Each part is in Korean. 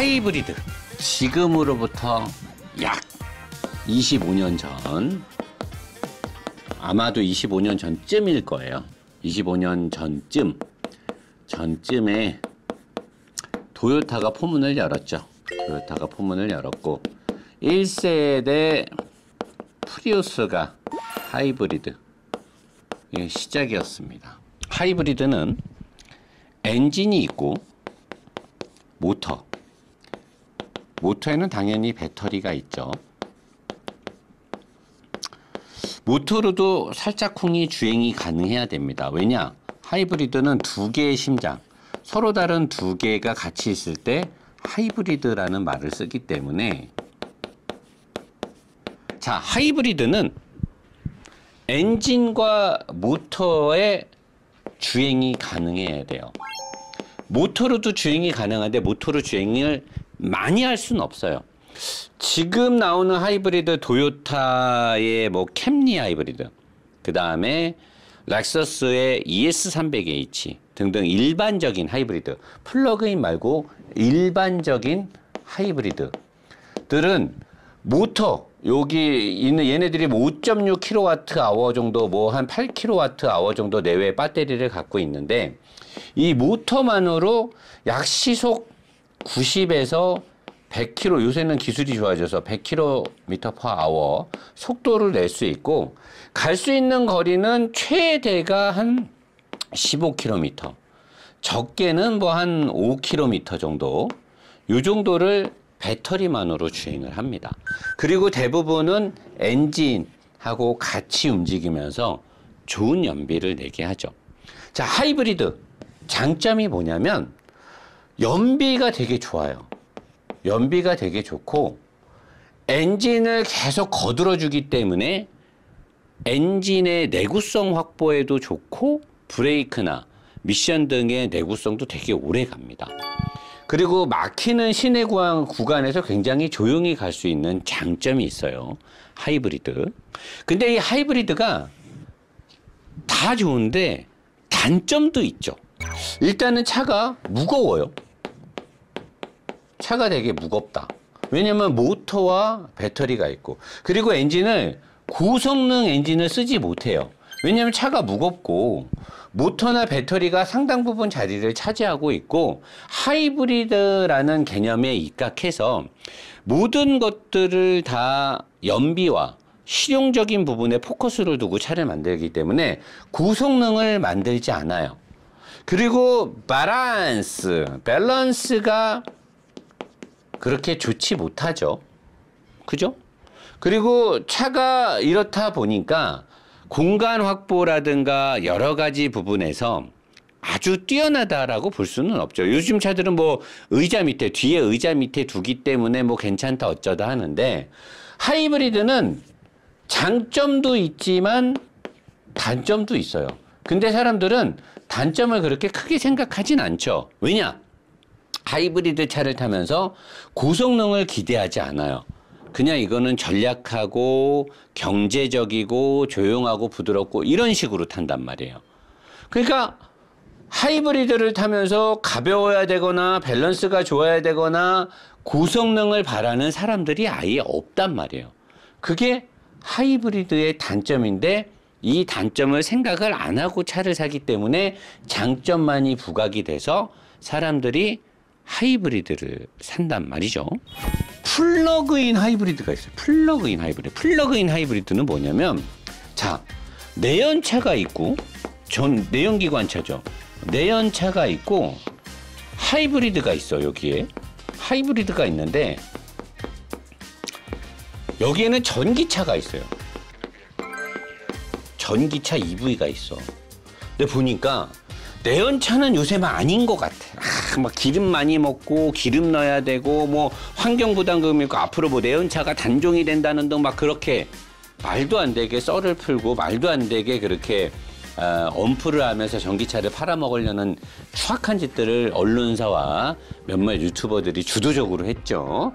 하이브리드. 지금으로부터 약 25년 전, 아마도 25년 전쯤일 거예요. 25년 전쯤에 도요타가 포문을 열었죠. 도요타가 포문을 열었고 1세대 프리우스가 하이브리드 시작이었습니다. 하이브리드는 엔진이 있고 모터에는 당연히 배터리가 있죠. 모터로도 살짝쿵이 주행이 가능해야 됩니다. 왜냐? 하이브리드는 두 개의 심장, 서로 다른 두 개가 같이 있을 때 하이브리드라는 말을 쓰기 때문에, 자, 하이브리드는 엔진과 모터의 주행이 가능해야 돼요. 모터로도 주행이 가능한데 모터로 주행을 많이 할 수는 없어요. 지금 나오는 하이브리드, 도요타의 뭐 캠리 하이브리드, 그 다음에 렉서스의 ES300H 등등 일반적인 하이브리드, 플러그인 말고 일반적인 하이브리드들은 모터, 여기 있는 얘네들이 뭐 5.6kWh 정도, 뭐 한 8kWh 정도 내외의 배터리를 갖고 있는데, 이 모터만으로 약 시속 90에서 100km, 요새는 기술이 좋아져서 100km/h 속도를 낼 수 있고, 갈 수 있는 거리는 최대가 한 15km, 적게는 뭐 한 5km 정도, 요 정도를 배터리만으로 주행을 합니다. 그리고 대부분은 엔진하고 같이 움직이면서 좋은 연비를 내게 하죠. 자, 하이브리드 장점이 뭐냐면 연비가 되게 좋아요. 연비가 되게 좋고 엔진을 계속 거들어 주기 때문에 엔진의 내구성 확보에도 좋고 브레이크나 미션 등의 내구성도 되게 오래 갑니다. 그리고 막히는 시내 구간에서 굉장히 조용히 갈 수 있는 장점이 있어요. 하이브리드. 근데 이 하이브리드가 다 좋은데 단점도 있죠. 일단은 차가 무거워요. 차가 되게 무겁다. 왜냐면 모터와 배터리가 있고, 그리고 엔진을 고성능 엔진을 쓰지 못해요. 왜냐면 차가 무겁고 모터나 배터리가 상당 부분 자리를 차지하고 있고, 하이브리드라는 개념에 입각해서 모든 것들을 다 연비와 실용적인 부분에 포커스를 두고 차를 만들기 때문에 고성능을 만들지 않아요. 그리고 밸런스가 그렇게 좋지 못하죠. 그죠? 그리고 차가 이렇다 보니까 공간 확보라든가 여러 가지 부분에서 아주 뛰어나다라고 볼 수는 없죠. 요즘 차들은 뭐 뒤에 의자 밑에 두기 때문에 뭐 괜찮다 어쩌다 하는데, 하이브리드는 장점도 있지만 단점도 있어요. 근데 사람들은 단점을 그렇게 크게 생각하진 않죠. 왜냐? 하이브리드 차를 타면서 고성능을 기대하지 않아요. 그냥 이거는 전략하고 경제적이고 조용하고 부드럽고 이런 식으로 탄단 말이에요. 그러니까 하이브리드를 타면서 가벼워야 되거나 밸런스가 좋아야 되거나 고성능을 바라는 사람들이 아예 없단 말이에요. 그게 하이브리드의 단점인데, 이 단점을 생각을 안 하고 차를 사기 때문에 장점만이 부각이 돼서 사람들이 하이브리드를 산단 말이죠. 플러그인 하이브리드가 있어요. 플러그인 하이브리드는 뭐냐면, 자, 내연차가 있고, 내연기관차죠. 내연차가 있고 하이브리드가 있어. 여기에 하이브리드가 있는데 여기에는 전기차가 있어요. 전기차 EV가 있어. 근데 보니까 내연차는 요새만 아닌 것 같아. 막 기름 많이 먹고 기름 넣어야 되고 뭐 환경 부담금이 있고 앞으로 뭐 내연차가 단종이 된다는 등 막 그렇게 말도 안 되게 썰을 풀고 말도 안 되게 그렇게 엄프를 하면서 전기차를 팔아먹으려는 추악한 짓들을 언론사와 몇몇 유튜버들이 주도적으로 했죠.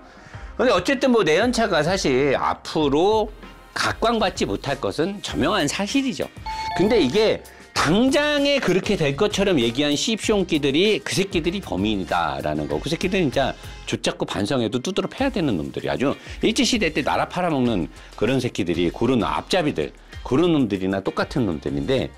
근데 어쨌든 뭐 내연차가 사실 앞으로 각광받지 못할 것은 저명한 사실이죠. 근데 이게 당장에 그렇게 될 것처럼 얘기한 시입쇼끼들이 그 새끼들이 범인이다라는 거. 그 새끼들은 진짜 좆잡고 반성해도 두드러 패야 되는 놈들이 아주 일제시대 때 나라 팔아먹는 그런 새끼들이 그런 앞잡이들 그런 놈들이나 똑같은 놈들인데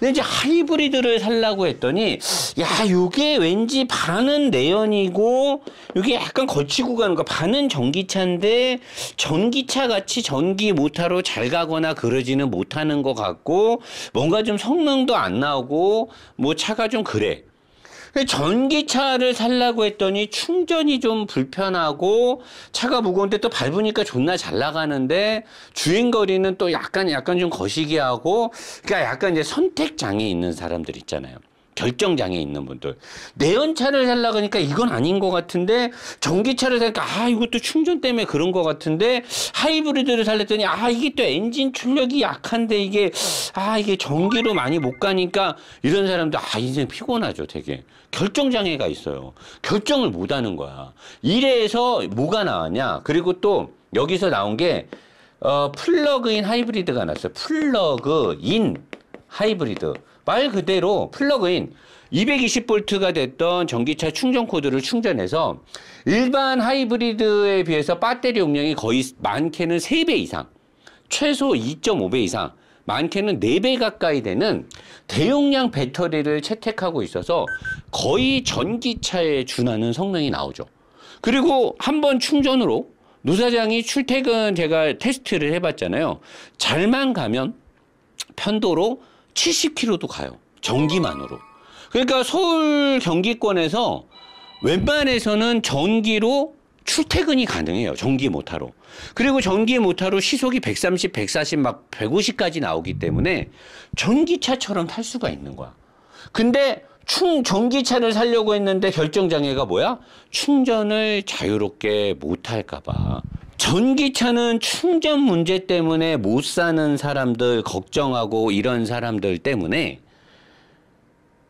근데 이제 하이브리드를 살라고 했더니 야 요게 왠지 반은 내연이고 요게 약간 거치고 가는 거 반은 전기차인데 전기차 같이 전기 모터로 잘 가거나 그러지는 못하는 것 같고 뭔가 좀 성능도 안 나오고 뭐 차가 좀 그래. 전기차를 살라고 했더니 충전이 좀 불편하고 차가 무거운데 또 밟으니까 존나 잘 나가는데 주행거리는 또 약간 좀 거시기하고 그러니까 약간 이제 선택장애 있는 사람들 있잖아요. 결정장애 있는 분들. 내연차를 살라고 하니까 이건 아닌 것 같은데 전기차를 사니까 아 이것도 충전 때문에 그런 것 같은데 하이브리드를 살랬더니 아 이게 또 엔진 출력이 약한데 이게 전기로 많이 못 가니까 이런 사람들 인생 피곤하죠 되게. 결정장애가 있어요. 결정을 못 하는 거야. 이래서 뭐가 나왔냐. 그리고 또 여기서 나온 게 플러그인 하이브리드가 나왔어요. 플러그인 하이브리드. 말 그대로 플러그인 220V가 됐던 전기차 충전 코드를 충전해서 일반 하이브리드에 비해서 배터리 용량이 거의 많게는 3배 이상, 최소 2.5배 이상, 많게는 4배 가까이 되는 대용량 배터리를 채택하고 있어서 거의 전기차에 준하는 성능이 나오죠. 그리고 한번 충전으로 노사장이 출퇴근 제가 테스트를 해봤잖아요. 잘만 가면 편도로 70km도 가요. 전기만으로. 그러니까 서울 경기권에서 웬만해서는 전기로 출퇴근이 가능해요. 전기 모터로. 그리고 전기 모터로 시속이 130, 140, 막 150까지 나오기 때문에 전기차처럼 탈 수가 있는 거야. 근데 전기차를 사려고 했는데 결정장애가 뭐야? 충전을 자유롭게 못 할까 봐. 전기차는 충전 문제 때문에 못 사는 사람들 걱정하고 이런 사람들 때문에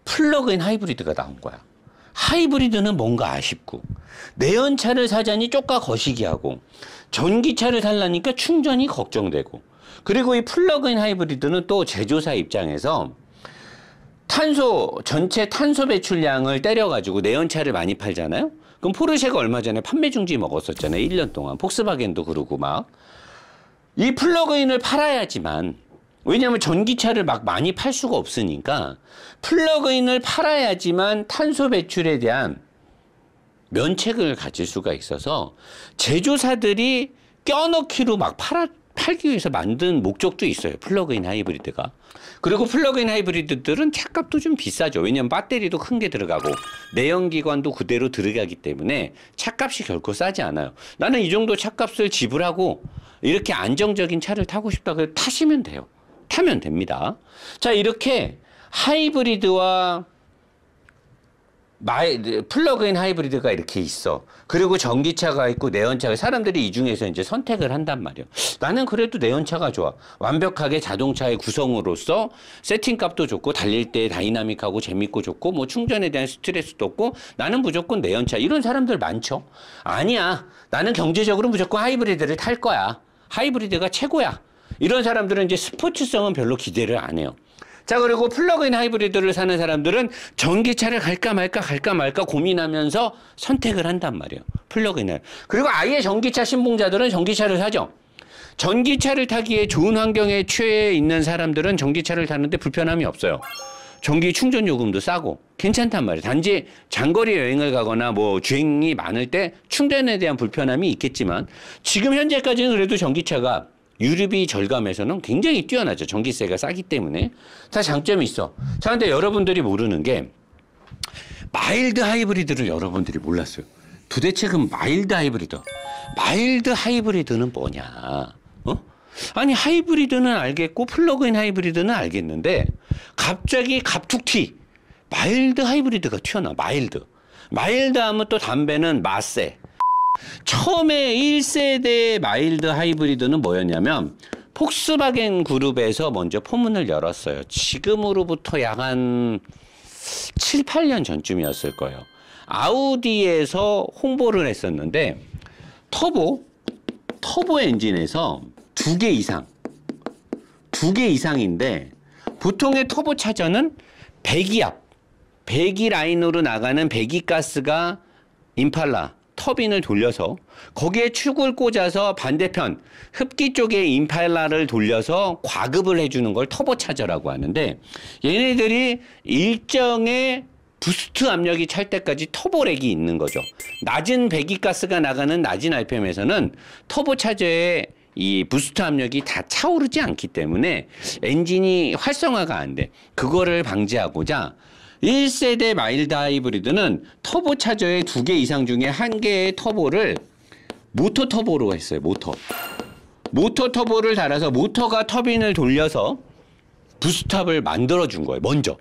플러그인 하이브리드가 나온 거야. 하이브리드는 뭔가 아쉽고 내연차를 사자니 쪼까 거시기하고 전기차를 살라니까 충전이 걱정되고 그리고 이 플러그인 하이브리드는 또 제조사 입장에서 전체 탄소 배출량을 때려가지고 내연차를 많이 팔잖아요. 그럼 포르쉐가 얼마 전에 판매 중지 먹었었잖아요. 1년 동안. 폭스바겐도 그러고 막. 이 플러그인을 팔아야지만 왜냐하면 전기차를 막 많이 팔 수가 없으니까 플러그인을 팔아야지만 탄소 배출에 대한 면책을 가질 수가 있어서 제조사들이 껴넣기로 막 팔기 위해서 만든 목적도 있어요. 플러그인 하이브리드가. 그리고 플러그인 하이브리드들은 차값도 좀 비싸죠. 왜냐하면 배터리도 큰 게 들어가고 내연기관도 그대로 들어가기 때문에 차값이 결코 싸지 않아요. 나는 이 정도 차값을 지불하고 이렇게 안정적인 차를 타고 싶다. 그래서 타시면 돼요. 타면 됩니다. 자, 이렇게 하이브리드와 플러그인 하이브리드가 이렇게 있어. 그리고 전기차가 있고 내연차가 사람들이 이 중에서 이제 선택을 한단 말이야. 나는 그래도 내연차가 좋아. 완벽하게 자동차의 구성으로서 세팅값도 좋고 달릴 때 다이나믹하고 재밌고 좋고 뭐 충전에 대한 스트레스도 없고 나는 무조건 내연차. 이런 사람들 많죠. 아니야. 나는 경제적으로 무조건 하이브리드를 탈 거야. 하이브리드가 최고야. 이런 사람들은 이제 스포츠성은 별로 기대를 안 해요. 자, 그리고 플러그인 하이브리드를 사는 사람들은 전기차를 갈까 말까 고민하면서 선택을 한단 말이에요. 플러그인을. 그리고 아예 전기차 신봉자들은 전기차를 사죠. 전기차를 타기에 좋은 환경에 처해 있는 사람들은 전기차를 타는데 불편함이 없어요. 전기 충전 요금도 싸고 괜찮단 말이에요. 단지 장거리 여행을 가거나 뭐 주행이 많을 때 충전에 대한 불편함이 있겠지만 지금 현재까지는 그래도 전기차가 유류비 절감에서는 굉장히 뛰어나죠. 전기세가 싸기 때문에. 다 장점이 있어. 자, 근데 여러분들이 모르는 게 마일드 하이브리드를 여러분들이 몰랐어요. 도대체 그 마일드 하이브리드는 뭐냐? 아니 하이브리드는 알겠고 플러그인 하이브리드는 알겠는데 갑자기 갑툭튀 마일드 하이브리드가 튀어나와. 마일드 하면 또 담배는 마세. 처음에 1세대 마일드 하이브리드는 뭐였냐면 폭스바겐 그룹에서 먼저 포문을 열었어요. 지금으로부터 약 한 7, 8년 전쯤이었을 거예요. 아우디에서 홍보를 했었는데 터보 엔진에서 2개 이상인데 보통의 터보차저는 배기압, 배기 라인으로 나가는 배기가스가 임팔라 터빈을 돌려서 거기에 축을 꽂아서 반대편 흡기 쪽에 임팔라를 돌려서 과급을 해주는 걸 터보차저라고 하는데, 얘네들이 일정의 부스트 압력이 찰 때까지 터보렉이 있는 거죠. 낮은 배기가스가 나가는 낮은 RPM에서는 터보차저의 이 부스트 압력이 다 차오르지 않기 때문에 엔진이 활성화가 안 돼. 그거를 방지하고자 1세대 마일드 하이브리드는 터보차저의 2개 이상 중에 1개의 터보를 모터 터보로 했어요. 모터 터보를 달아서 모터가 터빈을 돌려서 부스트업을 만들어준 거예요. 먼저.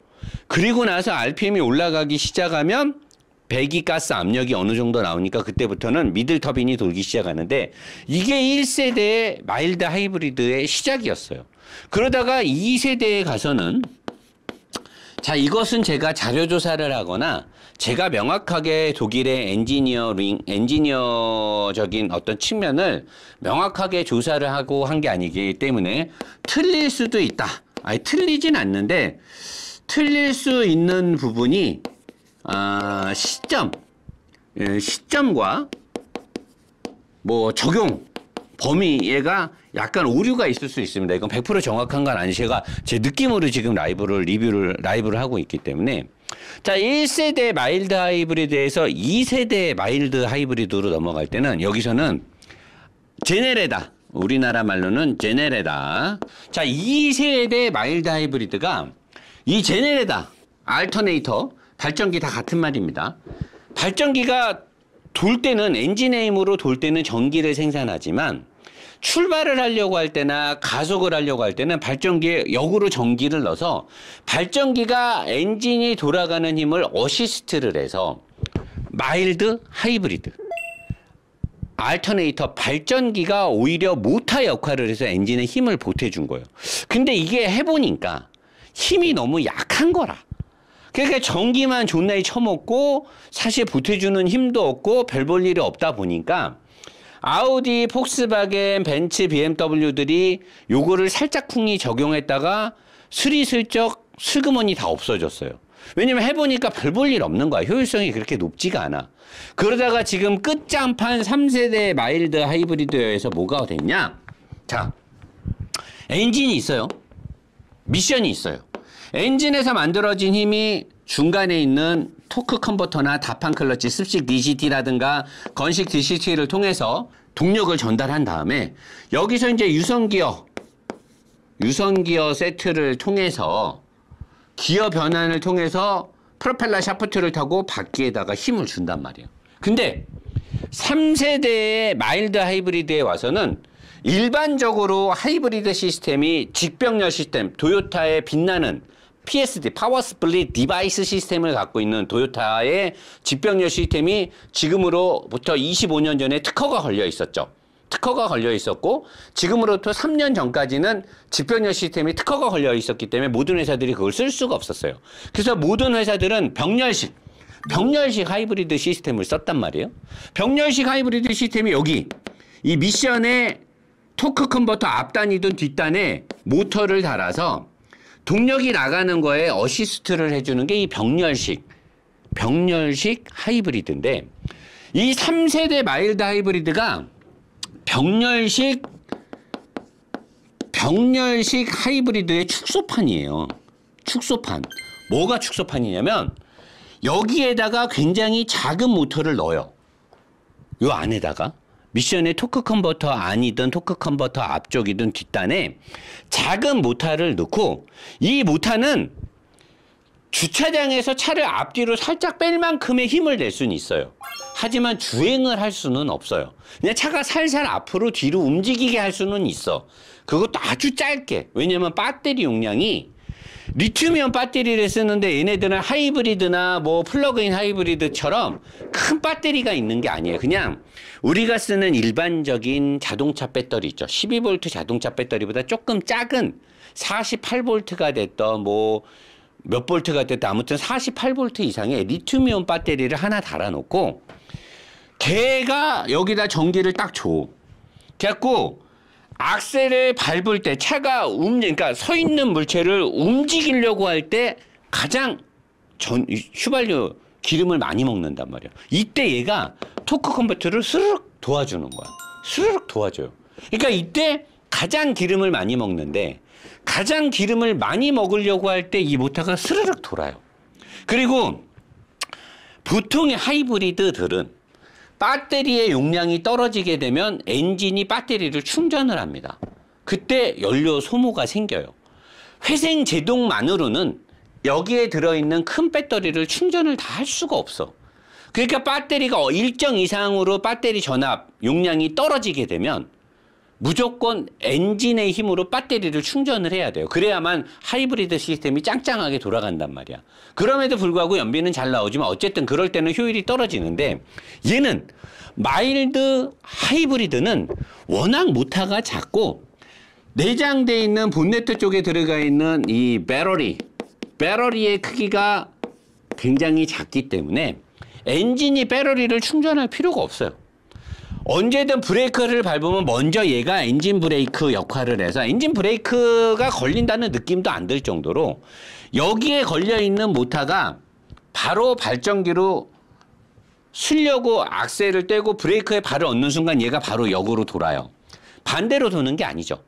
그리고 나서 RPM이 올라가기 시작하면 배기가스 압력이 어느 정도 나오니까 그때부터는 미들 터빈이 돌기 시작하는데, 이게 1세대의 마일드 하이브리드의 시작이었어요. 그러다가 2세대에 가서는, 자, 이것은 제가 자료조사를 하거나 제가 명확하게 독일의 엔지니어적인 어떤 측면을 명확하게 조사를 하고 한 게 아니기 때문에 틀릴 수도 있다. 아니, 틀리진 않는데, 틀릴 수 있는 부분이 시점과 뭐 적용 범위가 약간 오류가 있을 수 있습니다. 이건 100% 정확한 건 아니, 제가 제 느낌으로 지금 라이브를 하고 있기 때문에. 자, 1세대 마일드 하이브리드에서 2세대 마일드 하이브리드로 넘어갈 때는 여기서는 제네레다. 우리나라 말로는 제네레다. 자, 2세대 마일드 하이브리드가 이 제네레다, 알터네이터, 발전기 다 같은 말입니다. 발전기가 돌 때는 엔진에임으로 돌 때는 전기를 생산하지만 출발을 하려고 할 때나 가속을 하려고 할 때는 발전기에 역으로 전기를 넣어서 발전기가 엔진이 돌아가는 힘을 어시스트를 해서 마일드 하이브리드, 알터네이터, 발전기가 오히려 모터 역할을 해서 엔진에 힘을 보태준 거예요. 근데 이게 해보니까 힘이 너무 약한 거라. 그러니까 전기만 존나게 쳐먹고 사실 보태주는 힘도 없고 별 볼 일이 없다 보니까 아우디, 폭스바겐, 벤츠, BMW들이 요거를 살짝쿵이 적용했다가 스리슬쩍 슬그머니 다 없어졌어요. 왜냐면 해보니까 별 볼 일 없는 거야. 효율성이 그렇게 높지가 않아. 그러다가 지금 끝장판 3세대 마일드 하이브리드에서 뭐가 됐냐? 자, 엔진이 있어요. 미션이 있어요. 엔진에서 만들어진 힘이 중간에 있는 토크 컨버터나 다판 클러치, 습식 DCT라든가 건식 DCT를 통해서 동력을 전달한 다음에 여기서 이제 유선기어 세트를 통해서 기어 변환을 통해서 프로펠러 샤프트를 타고 바퀴에다가 힘을 준단 말이에요. 근데 3세대의 마일드 하이브리드에 와서는 일반적으로 하이브리드 시스템이 직병렬 시스템, 도요타의 빛나는 PSD, 파워 스플릿 디바이스 시스템을 갖고 있는 도요타의 직병렬 시스템이 지금으로부터 25년 전에 특허가 걸려 있었죠. 특허가 걸려 있었고, 지금으로부터 3년 전까지는 직병렬 시스템이 특허가 걸려 있었기 때문에 모든 회사들이 그걸 쓸 수가 없었어요. 그래서 모든 회사들은 병렬식 하이브리드 시스템을 썼단 말이에요. 병렬식 하이브리드 시스템이 여기 이 미션에 토크 컨버터 앞단이든 뒷단에 모터를 달아서 동력이 나가는 거에 어시스트를 해주는 게 이 병렬식 하이브리드인데, 이 3세대 마일드 하이브리드가 병렬식 하이브리드의 축소판이에요. 축소판. 뭐가 축소판이냐면 여기에다가 굉장히 작은 모터를 넣어요. 요 안에다가. 미션의 토크 컨버터 안이든 토크 컨버터 앞쪽이든 뒷단에 작은 모터를 넣고, 이 모터는 주차장에서 차를 앞뒤로 살짝 뺄 만큼의 힘을 낼 수는 있어요. 하지만 주행을 할 수는 없어요. 그냥 차가 살살 앞으로 뒤로 움직이게 할 수는 있어. 그것도 아주 짧게. 왜냐면 배터리 용량이 리튬이온 배터리를 쓰는데 얘네들은 하이브리드나 뭐 플러그인 하이브리드처럼 큰 배터리가 있는 게 아니에요. 그냥 우리가 쓰는 일반적인 자동차 배터리 있죠. 12V 자동차 배터리보다 조금 작은 48V가 됐던 뭐 몇 볼트가 됐든 아무튼 48V 이상의 리튬이온 배터리를 하나 달아놓고 걔가 여기다 전기를 딱 줘. 그래갖고 악셀을 밟을 때 차가 그러니까 서 있는 물체를 움직이려고 할 때 가장 휘발유 기름을 많이 먹는단 말이야. 이때 얘가 토크 컨버터를 스르륵 도와주는 거야. 스르륵 도와줘요. 그러니까 이때 가장 기름을 많이 먹는데 가장 기름을 많이 먹으려고 할 때 이 모터가 스르륵 돌아요. 그리고 보통의 하이브리드들은 배터리의 용량이 떨어지게 되면 엔진이 배터리를 충전을 합니다. 그때 연료 소모가 생겨요. 회생 제동만으로는 여기에 들어있는 큰 배터리를 충전을 다 할 수가 없어. 그러니까 배터리가 일정 이상으로 배터리 전압 용량이 떨어지게 되면 무조건 엔진의 힘으로 배터리를 충전을 해야 돼요. 그래야만 하이브리드 시스템이 짱짱하게 돌아간단 말이야. 그럼에도 불구하고 연비는 잘 나오지만 어쨌든 그럴 때는 효율이 떨어지는데 얘는 마일드 하이브리드는 워낙 모터가 작고 내장되어 있는 본네트 쪽에 들어가 있는 이 배터리의 크기가 굉장히 작기 때문에 엔진이 배터리를 충전할 필요가 없어요. 언제든 브레이크를 밟으면 먼저 얘가 엔진 브레이크 역할을 해서 엔진 브레이크가 걸린다는 느낌도 안 들 정도로 여기에 걸려있는 모터가 바로 발전기로 쓰려고 악셀을 떼고 브레이크에 발을 얹는 순간 얘가 바로 역으로 돌아요. 반대로 도는 게 아니죠.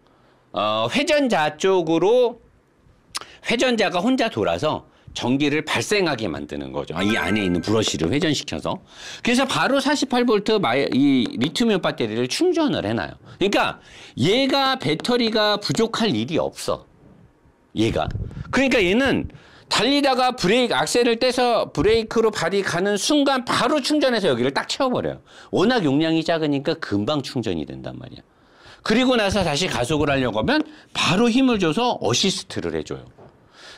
회전자 쪽으로 회전자가 혼자 돌아서 전기를 발생하게 만드는 거죠. 이 안에 있는 브러쉬를 회전시켜서. 그래서 바로 48V 이 리튬이온 배터리를 충전을 해놔요. 그러니까 얘가 배터리가 부족할 일이 없어. 얘가. 그러니까 얘는 달리다가 악셀을 떼서 브레이크로 발이 가는 순간 바로 충전해서 여기를 딱 채워버려요. 워낙 용량이 작으니까 금방 충전이 된단 말이야. 그리고 나서 다시 가속을 하려고 하면 바로 힘을 줘서 어시스트를 해줘요.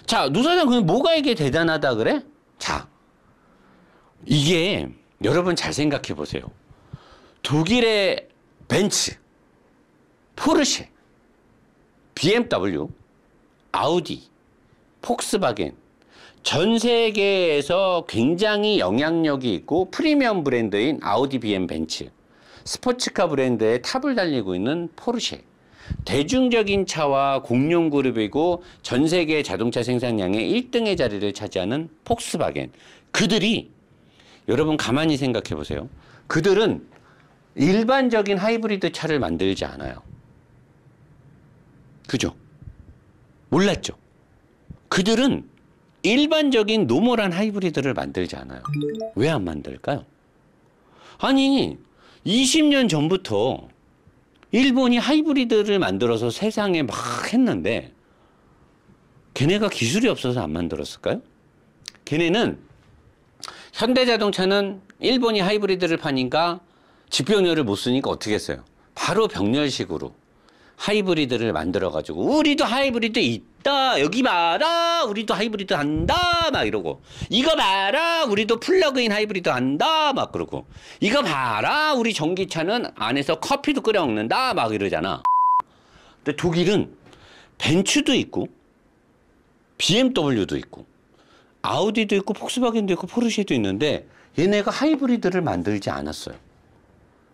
자, 노사장 그럼 뭐가 이게 대단하다 그래? 자, 이게 여러분 잘 생각해 보세요. 독일의 벤츠, 포르쉐, BMW, 아우디, 폭스바겐 전 세계에서 굉장히 영향력이 있고 프리미엄 브랜드인 아우디, BM, 벤츠, 스포츠카 브랜드의 탑을 달리고 있는 포르쉐, 대중적인 차와 공룡 그룹이고 전 세계 자동차 생산량의 1등의 자리를 차지하는 폭스바겐. 그들이 여러분 가만히 생각해 보세요. 그들은 일반적인 하이브리드 차를 만들지 않아요. 그죠? 몰랐죠? 그들은 일반적인 노멀한 하이브리드를 만들지 않아요. 왜 안 만들까요? 아니 20년 전부터 일본이 하이브리드를 만들어서 세상에 막 했는데 걔네가 기술이 없어서 안 만들었을까요? 걔네는 현대자동차는 일본이 하이브리드를 파니까 직병렬을 못 쓰니까 어떻게 했어요? 바로 병렬식으로 하이브리드를 만들어가지고 우리도 하이브리드 있다 여기 봐라 우리도 하이브리드 한다 막 이러고 이거 봐라 우리도 플러그인 하이브리드 한다 막 그러고 이거 봐라 우리 전기차는 안에서 커피도 끓여 먹는다 막 이러잖아. 근데 독일은 벤츠도 있고 BMW도 있고 아우디도 있고 폭스바겐도 있고 포르쉐도 있는데 얘네가 하이브리드를 만들지 않았어요.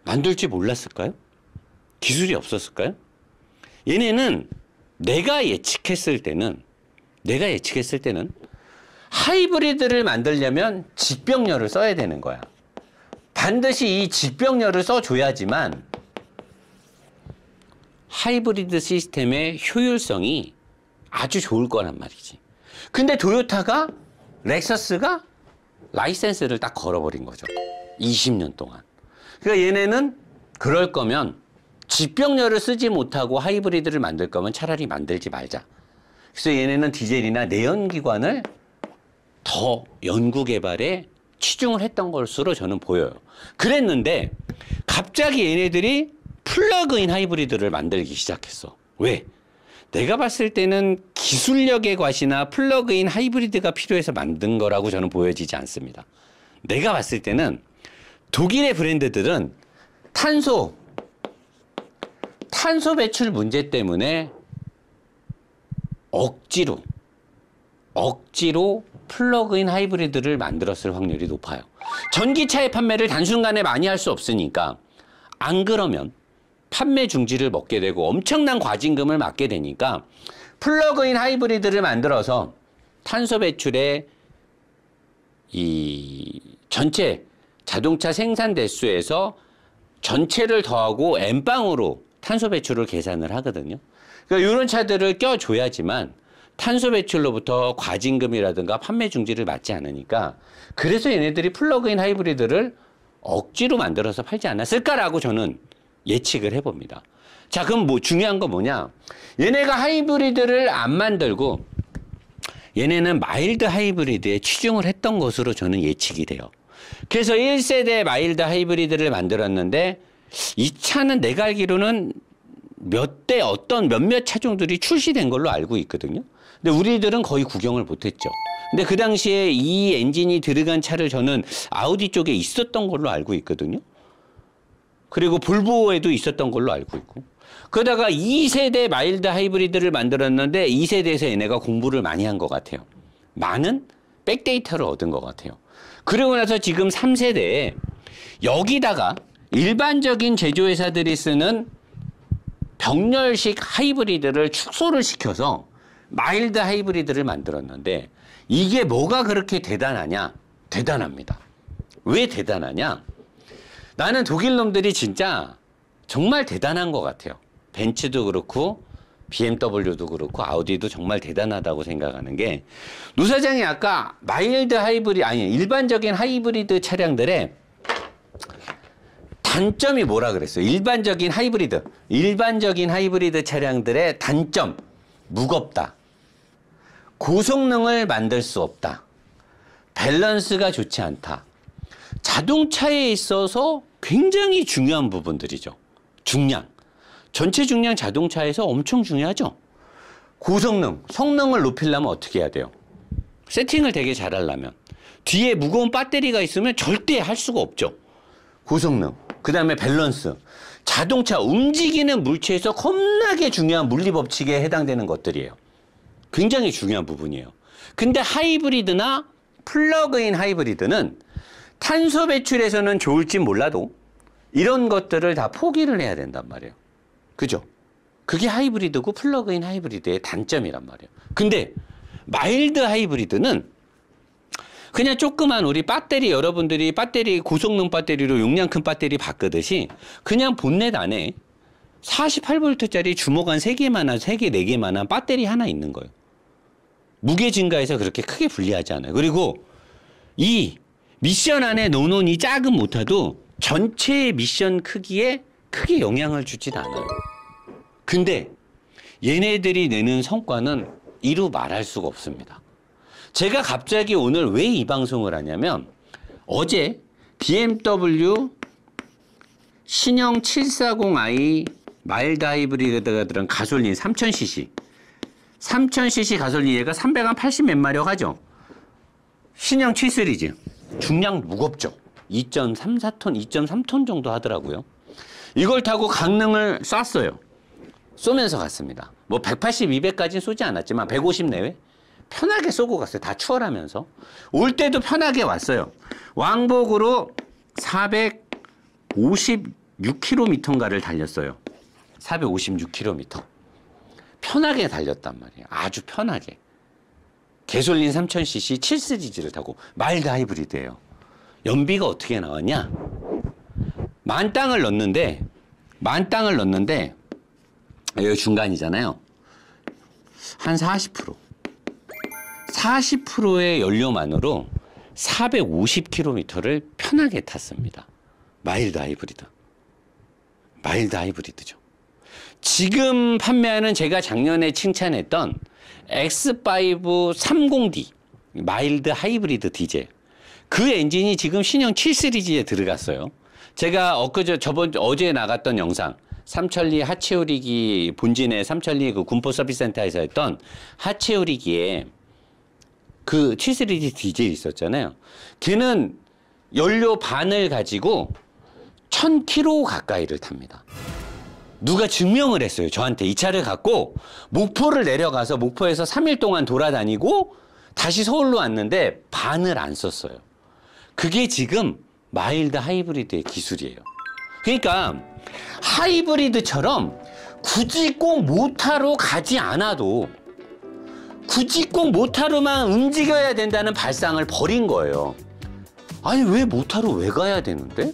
만들지 몰랐을까요? 기술이 없었을까요? 얘네는 내가 예측했을 때는 하이브리드를 만들려면 직병렬을 써야 되는 거야. 반드시 이 직병렬을 써줘야지만 하이브리드 시스템의 효율성이 아주 좋을 거란 말이지. 근데 토요타가 렉서스가 라이센스를 딱 걸어버린 거죠. 20년 동안. 그러니까 얘네는 그럴 거면 직병렬을 쓰지 못하고 하이브리드를 만들 거면 차라리 만들지 말자. 그래서 얘네는 디젤이나 내연기관을 더 연구 개발에 치중을 했던 것으로 저는 보여요. 그랬는데 갑자기 얘네들이 플러그인 하이브리드를 만들기 시작했어. 왜? 내가 봤을 때는 기술력의 과시나 플러그인 하이브리드가 필요해서 만든 거라고 저는 보여지지 않습니다. 내가 봤을 때는 독일의 브랜드들은 탄소 배출 문제 때문에 억지로 플러그인 하이브리드를 만들었을 확률이 높아요. 전기차의 판매를 단순간에 많이 할 수 없으니까 안 그러면 판매 중지를 먹게 되고 엄청난 과징금을 맞게 되니까 플러그인 하이브리드를 만들어서 탄소 배출의 이 전체 자동차 생산 대수에서 전체를 더하고 N방으로 탄소 배출을 계산을 하거든요. 그러니까 이런 차들을 껴줘야지만 탄소 배출로부터 과징금이라든가 판매 중지를 맞지 않으니까 그래서 얘네들이 플러그인 하이브리드를 억지로 만들어서 팔지 않았을까라고 저는 예측을 해봅니다. 자, 그럼 뭐 중요한 거 뭐냐? 얘네가 하이브리드를 안 만들고 얘네는 마일드 하이브리드에 치중을 했던 것으로 저는 예측이 돼요. 그래서 1세대 마일드 하이브리드를 만들었는데 이 차는 내가 알기로는 몇몇 차종들이 출시된 걸로 알고 있거든요. 근데 우리들은 거의 구경을 못했죠. 근데 그 당시에 이 엔진이 들어간 차를 저는 아우디 쪽에 있었던 걸로 알고 있거든요. 그리고 볼보에도 있었던 걸로 알고 있고. 그러다가 2세대 마일드 하이브리드를 만들었는데 2세대에서 얘네가 공부를 많이 한 것 같아요. 많은 백데이터를 얻은 것 같아요. 그러고 나서 지금 3세대에 여기다가 일반적인 제조회사들이 쓰는 병렬식 하이브리드를 축소를 시켜서 마일드 하이브리드를 만들었는데 이게 뭐가 그렇게 대단하냐? 대단합니다. 왜 대단하냐? 나는 독일 놈들이 진짜 정말 대단한 것 같아요. 벤츠도 그렇고 BMW도 그렇고 아우디도 정말 대단하다고 생각하는 게 노 사장이 아까 마일드 하이브리드 아니 일반적인 하이브리드 차량들의 단점이 뭐라 그랬어요? 일반적인 하이브리드 차량들의 단점 무겁다. 고성능을 만들 수 없다. 밸런스가 좋지 않다. 자동차에 있어서 굉장히 중요한 부분들이죠. 중량. 전체 중량 자동차에서 엄청 중요하죠. 고성능, 성능을 높이려면 어떻게 해야 돼요? 세팅을 되게 잘하려면 뒤에 무거운 배터리가 있으면 절대 할 수가 없죠. 고성능, 그 다음에 밸런스. 자동차 움직이는 물체에서 겁나게 중요한 물리법칙에 해당되는 것들이에요. 굉장히 중요한 부분이에요. 근데 하이브리드나 플러그인 하이브리드는 탄소 배출에서는 좋을지 몰라도 이런 것들을 다 포기를 해야 된단 말이에요. 그죠? 그게 하이브리드고 플러그인 하이브리드의 단점이란 말이에요. 근데 마일드 하이브리드는 그냥 조그만 우리 배터리 여러분들이 배터리 고성능 배터리로 용량 큰 배터리 바꾸듯이 그냥 본넷 안에 48V짜리 주먹 한 3개만한 3개, 4개만한 배터리 하나 있는 거예요. 무게 증가해서 그렇게 크게 불리하지 않아요. 그리고 이 미션 안에 놓은 이 작은 모터도 전체 미션 크기에 크게 영향을 주진 않아요. 근데 얘네들이 내는 성과는 이루 말할 수가 없습니다. 제가 갑자기 오늘 왜 이 방송을 하냐면 어제 BMW 신형 740i 마일드 하이브리드가 들은 가솔린 3000cc 3000cc 가솔린 얘가 380 몇 마력 하죠. 신형 7 시리즈 중량 무겁죠. 2.34톤 2.3톤 정도 하더라고요. 이걸 타고 강릉을 쐈어요. 쏘면서 갔습니다. 뭐 180, 200까지는 쏘지 않았지만 150 내외 편하게 쏘고 갔어요. 다 추월하면서. 올 때도 편하게 왔어요. 왕복으로 456km인가를 달렸어요. 456km. 편하게 달렸단 말이에요. 아주 편하게. 개솔린 3000cc 7 시리즈를 타고 마일드 하이브리드예요. 연비가 어떻게 나왔냐? 만땅을 넣는데 여기 중간이잖아요. 한 40%. 40%의 연료만으로 450km를 편하게 tas습니다. 마일드 하이브리드. 마일드 하이브리드죠. 지금 판매하는 제가 작년에 칭찬했던 X5 30D 마일드 하이브리드 디젤. 그 엔진이 지금 신형 7 시리즈에 들어갔어요. 제가 어제 나갔던 영상 삼천리 하체오리기 본진의 삼천리 그 군포 서비스센터에서 했던 하체오리기에 그 7 시리즈 디젤이 있었잖아요. 걔는 연료 반을 가지고 1000km 가까이를 탑니다. 누가 증명을 했어요. 저한테 이 차를 갖고 목포를 내려가서 목포에서 3일 동안 돌아다니고 다시 서울로 왔는데 반을 안 썼어요. 그게 지금 마일드 하이브리드의 기술이에요. 그러니까 하이브리드처럼 굳이 꼭 모타로 가지 않아도 굳이 꼭 모타로만 움직여야 된다는 발상을 버린 거예요. 아니 왜 모타로 왜 가야 되는데?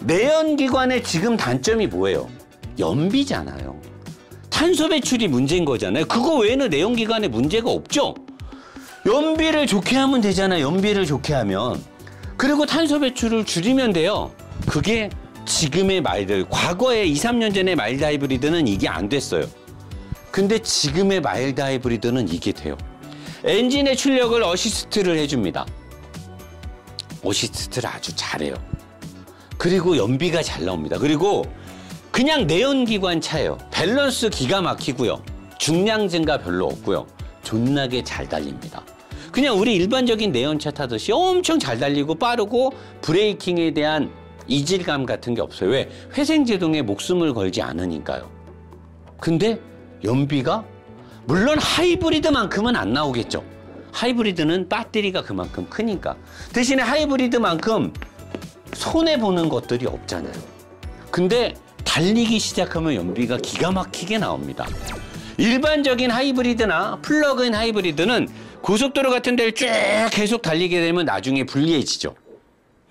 내연기관의 지금 단점이 뭐예요? 연비잖아요. 탄소 배출이 문제인 거잖아요. 그거 외에는 내연기관에 문제가 없죠? 연비를 좋게 하면 되잖아요. 연비를 좋게 하면. 그리고 탄소 배출을 줄이면 돼요. 그게 지금의 마일드, 과거에 2, 3년 전에 마일드 하이브리드는 이게 안 됐어요. 근데 지금의 마일드 하이브리드는 이게 돼요. 엔진의 출력을 어시스트를 해줍니다. 어시스트를 아주 잘해요. 그리고 연비가 잘 나옵니다. 그리고 그냥 내연기관 차예요. 밸런스 기가 막히고요. 중량 증가 별로 없고요. 존나게 잘 달립니다. 그냥 우리 일반적인 내연차 타듯이 엄청 잘 달리고 빠르고 브레이킹에 대한 이질감 같은 게 없어요. 왜? 회생제동에 목숨을 걸지 않으니까요. 근데 연비가 물론 하이브리드만큼은 안 나오겠죠. 하이브리드는 배터리가 그만큼 크니까. 대신에 하이브리드만큼 손해보는 것들이 없잖아요. 근데 달리기 시작하면 연비가 기가 막히게 나옵니다. 일반적인 하이브리드나 플러그인 하이브리드는 고속도로 같은 데를 쭉 계속 달리게 되면 나중에 불리해지죠.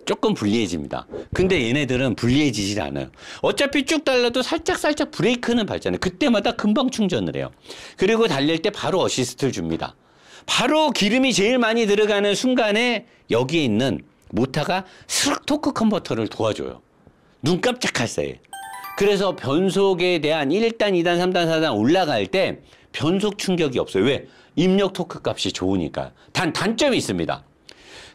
조금 불리해집니다. 근데 얘네들은 불리해지질 않아요. 어차피 쭉 달려도 살짝 브레이크는 밟잖아요. 그때마다 금방 충전을 해요. 그리고 달릴 때 바로 어시스트를 줍니다. 바로 기름이 제일 많이 들어가는 순간에 여기에 있는 모터가 스륵 토크 컨버터를 도와줘요. 눈 깜짝할 사이에. 그래서 변속에 대한 1단, 2단, 3단, 4단 올라갈 때 변속 충격이 없어요. 왜? 입력 토크 값이 좋으니까. 단점이 있습니다.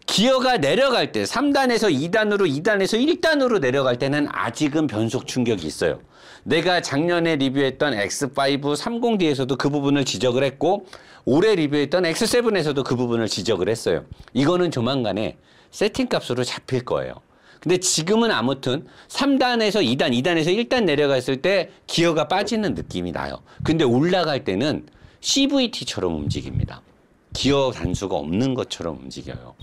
기어가 내려갈 때 3단에서 2단으로 2단에서 1단으로 내려갈 때는 아직은 변속 충격이 있어요. 내가 작년에 리뷰했던 X5 30D에서도 그 부분을 지적을 했고 올해 리뷰했던 X7에서도 그 부분을 지적을 했어요. 이거는 조만간에 세팅값으로 잡힐 거예요. 근데 지금은 아무튼 3단에서 2단, 2단에서 1단 내려갔을 때 기어가 빠지는 느낌이 나요. 근데 올라갈 때는 CVT처럼 움직입니다. 기어 단수가 없는 것처럼 움직여요.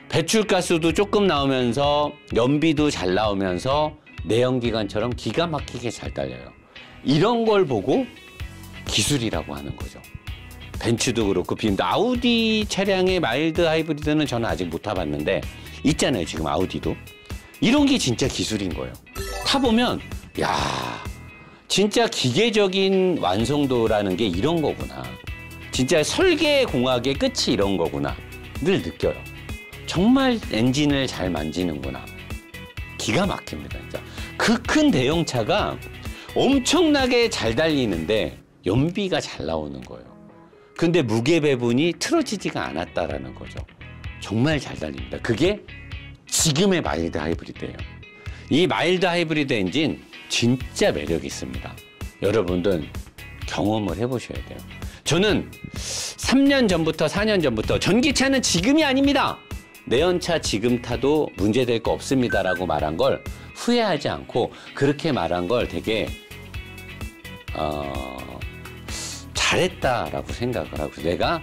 배출가스도 조금 나오면서 연비도 잘 나오면서 내연기관처럼 기가 막히게 잘 달려요. 이런 걸 보고 기술이라고 하는 거죠. 벤츠도 그렇고 BM도 아우디 차량의 마일드 하이브리드는 저는 아직 못 타봤는데 있잖아요. 지금 아우디도. 이런 게 진짜 기술인 거예요. 타보면 야 진짜 기계적인 완성도라는 게 이런 거구나. 진짜 설계 공학의 끝이 이런 거구나 늘 느껴요. 정말 엔진을 잘 만지는구나. 기가 막힙니다. 진짜. 그 큰 대형차가 엄청나게 잘 달리는데 연비가 잘 나오는 거예요. 근데 무게 배분이 틀어지지가 않았다라는 거죠. 정말 잘 달립니다. 그게 지금의 마일드 하이브리드예요. 이 마일드 하이브리드 엔진 진짜 매력이 있습니다. 여러분들 경험을 해보셔야 돼요. 저는 3년 전부터 4년 전부터 전기차는 지금이 아닙니다. 내연차 지금 타도 문제될 거 없습니다라고 말한 걸 후회하지 않고 그렇게 말한 걸 되게 잘했다라고 생각을 하고 내가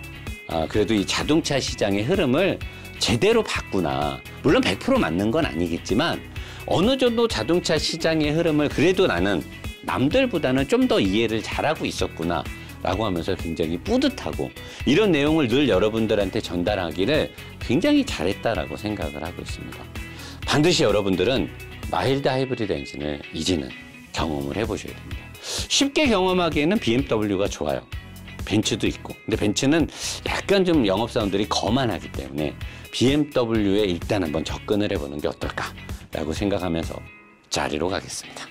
그래도 이 자동차 시장의 흐름을 제대로 봤구나. 물론 100% 맞는 건 아니겠지만 어느 정도 자동차 시장의 흐름을 그래도 나는 남들보다는 좀 더 이해를 잘하고 있었구나 라고 하면서 굉장히 뿌듯하고 이런 내용을 늘 여러분들한테 전달하기를 굉장히 잘했다라고 생각을 하고 있습니다. 반드시 여러분들은 마일드 하이브리드 엔진을 이제는 경험을 해보셔야 됩니다. 쉽게 경험하기에는 BMW가 좋아요. 벤츠도 있고. 근데 벤츠는 약간 좀 영업사원들이 거만하기 때문에 BMW에 일단 한번 접근을 해보는 게 어떨까라고 생각하면서 자리로 가겠습니다.